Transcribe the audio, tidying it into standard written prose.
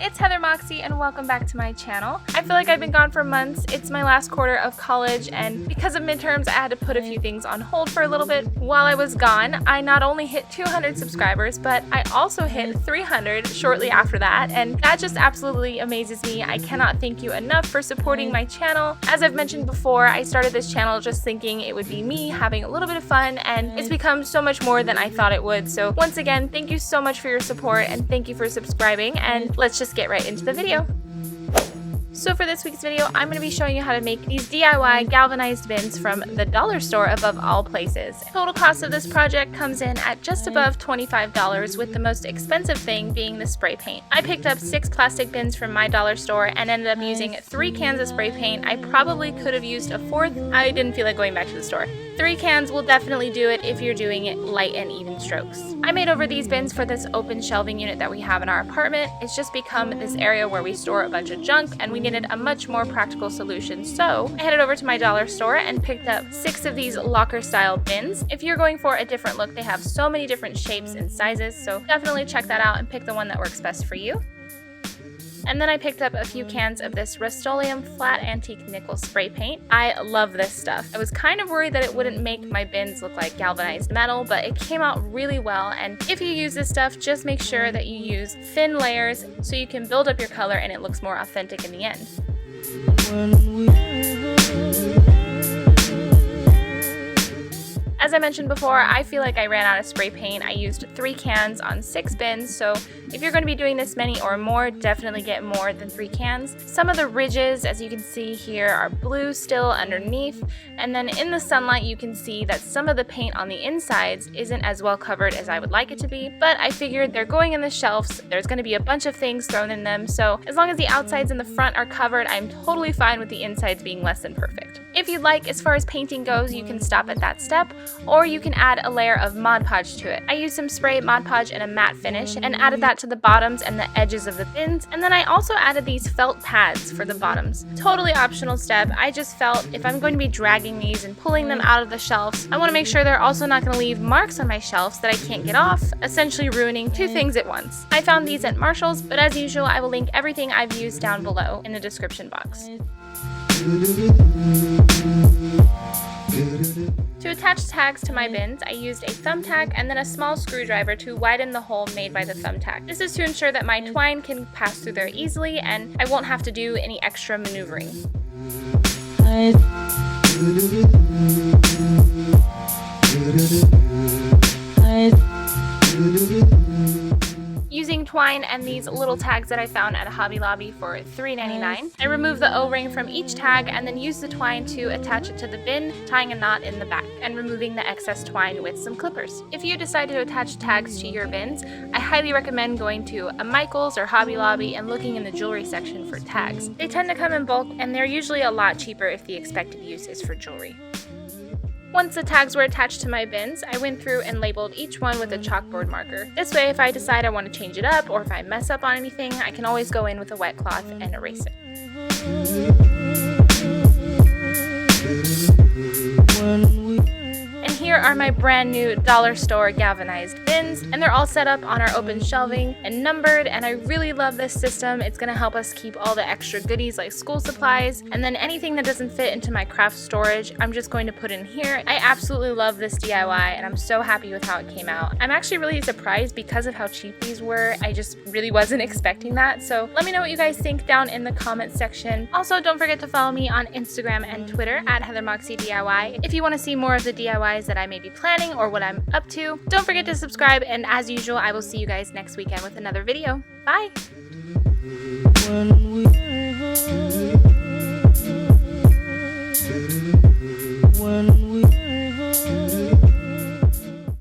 it's Heather Moxie and welcome back to my channel. I feel like I've been gone for months. It's my last quarter of college and because of midterms I had to put a few things on hold for a little bit. While I was gone, I not only hit 200 subscribers, but I also hit 300 shortly after that, and that just absolutely amazes me. I cannot thank you enough for supporting my channel. As I've mentioned before, I started this channel just thinking it would be me having a little bit of fun, and it's become so much more than I thought it would. So once again, thank you so much for your support and thank you for subscribing, and let's just get right into the video. So for this week's video, I'm going to be showing you how to make these DIY galvanized bins from the dollar store above all places. Total cost of this project comes in at just above $25, with the most expensive thing being the spray paint. I picked up 6 plastic bins from my dollar store and ended up using 3 cans of spray paint. I probably could have used a 4th. I didn't feel like going back to the store. 3 cans will definitely do it if you're doing it light and even strokes. I made over these bins for this open shelving unit that we have in our apartment. It's just become this area where we store a bunch of junk and we needed a much more practical solution. So I headed over to my dollar store and picked up 6 of these locker style bins. If you're going for a different look, they have so many different shapes and sizes, so definitely check that out and pick the one that works best for you. And then I picked up a few cans of this Rustoleum flat antique nickel spray paint. I love this stuff. I was kind of worried that it wouldn't make my bins look like galvanized metal, but it came out really well. And if you use this stuff, just make sure that you use thin layers so you can build up your color and it looks more authentic in the end. As I mentioned before, I feel like I ran out of spray paint. I used 3 cans on 6 bins, so if you're going to be doing this many or more, definitely get more than 3 cans. Some of the ridges, as you can see here, are blue still underneath, and then in the sunlight you can see that some of the paint on the insides isn't as well covered as I would like it to be, but I figured they're going in the shelves, there's going to be a bunch of things thrown in them, so as long as the outsides and the front are covered, I'm totally fine with the insides being less than perfect. If you'd like, as far as painting goes, you can stop at that step, or you can add a layer of Mod Podge to it. I used some spray Mod Podge in a matte finish and added that to the bottoms and the edges of the bins, and then I also added these felt pads for the bottoms. Totally optional step. I just felt if I'm going to be dragging these and pulling them out of the shelves, I want to make sure they're also not going to leave marks on my shelves that I can't get off, essentially ruining 2 things at once. I found these at Marshall's, but as usual I will link everything I've used down below in the description box. To attach tags to my bins, I used a thumbtack and then a small screwdriver to widen the hole made by the thumbtack. This is to ensure that my twine can pass through there easily and I won't have to do any extra maneuvering. Using twine and these little tags that I found at a Hobby Lobby for $3.99, I removed the O-ring from each tag and then used the twine to attach it to the bin, tying a knot in the back and removing the excess twine with some clippers. If you decide to attach tags to your bins, I highly recommend going to a Michael's or Hobby Lobby and looking in the jewelry section for tags. They tend to come in bulk and they're usually a lot cheaper if the expected use is for jewelry. Once the tags were attached to my bins, I went through and labeled each one with a chalkboard marker. This way, if I decide I want to change it up or if I mess up on anything, I can always go in with a wet cloth and erase it. And here are my brand new dollar store galvanized bins, and they're all set up on our open shelving and numbered, and I really love this system. It's going to help us keep all the extra goodies like school supplies, and then anything that doesn't fit into my craft storage, I'm just going to put in here. I absolutely love this DIY, and I'm so happy with how it came out. I'm actually really surprised because of how cheap these were. I just really wasn't expecting that, so let me know what you guys think down in the comments section. Also, don't forget to follow me on Instagram and Twitter at HeatherMoxieDIY if you want to see more of the DIYs that I may be planning or what I'm up to. Don't forget to subscribe, and as usual, I will see you guys next weekend with another video. Bye!